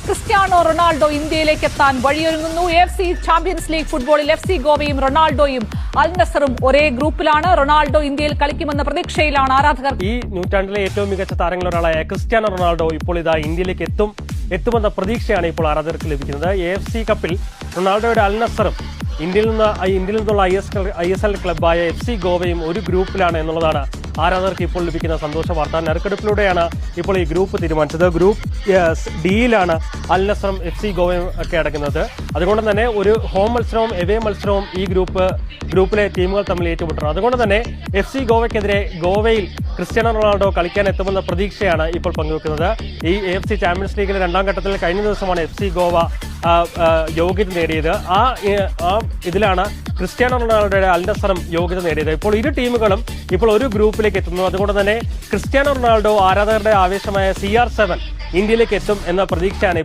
Cristiano Ronaldo ഇന്ത്യയിലേക്ക് എത്താൻ വഴിയൊരുങ്ങുന്നു. AFC champions league ഫുട്ബോളിൽ FC ഗോവയും റൊണാൾഡോയും അൽ നസറും ഒരേ ഗ്രൂപ്പിലാണ്. റൊണാൾഡോ ഇന്ത്യയിൽ കളിക്കുമെന്ന പ്രതീക്ഷയിലാണ് ആരാധകർ. ഈ നൂറ്റാണ്ടിലെ ഏറ്റവും മികച്ച താരങ്ങളൊരാളായ ക്രിസ്ത്യാനോ റൊണാൾഡോ ഇപ്പോൾ ഇതാ ഇന്ത്യയിലേക്ക് എത്തുമെന്ന പ്രതീക്ഷയാണ് ഇപ്പോൾ ആരാധകർക്ക് ലഭിക്കുന്നത്. AFC കപ്പിൽ റൊണാൾഡോയുടെ അൽ നസറും ഇന്ത്യയിൽ നിന്നുള്ള ISL ക്ലബ്ബായ FC ഗോവയും ഒരു ഗ്രൂപ്പിലാണ് എന്നുള്ളതാണ് ആരാധകർക്ക് ഇപ്പോൾ ലഭിക്കുന്ന സന്തോഷ വാർത്ത. നറുക്കെടുപ്പിലൂടെയാണ് ഇപ്പോൾ ഈ ഗ്രൂപ്പ് തീരുമാനിച്ചത്. ഗ്രൂപ്പ് ഡിയിലാണ് അൽ നസറും FC ഗോവയും ഒക്കെ അടങ്ങുന്നത്. അതുകൊണ്ട് തന്നെ ഒരു ഹോം മത്സരവും എവേ മത്സരവും ഈ ഗ്രൂപ്പിലെ ടീമുകൾ തമ്മിൽ ഏറ്റുമുട്ടണം. അതുകൊണ്ട് തന്നെ FC ഗോവയ്ക്കെതിരെ ഗോവയിൽ ക്രിസ്ത്യാനോ റൊണാൾഡോ കളിക്കാൻ എത്തുമെന്ന പ്രതീക്ഷയാണ് ഇപ്പോൾ പങ്കുവെക്കുന്നത്. ഈ AFC ചാമ്പ്യൻസ് ലീഗിലെ രണ്ടാം ഘട്ടത്തിൽ കഴിഞ്ഞ ദിവസമാണ് FC ഗോവ യോഗ്യത നേടിയത്. ആ ഇതിലാണ് ക്രിസ്ത്യാനോ റൊണാൾഡോയുടെ അൽ നസറും യോഗ്യത നേടിയത്. ഇപ്പോൾ ഇരു ടീമുകളും ഇപ്പോൾ ഒരു ഗ്രൂപ്പിലേക്ക് എത്തുന്നു. അതുകൊണ്ട് തന്നെ ക്രിസ്ത്യാനോ റൊണാൾഡോ ആരാധകരുടെ ആവേശമായ CR7 ഇന്ത്യയിലേക്ക് എത്തും എന്ന പ്രതീക്ഷയാണ്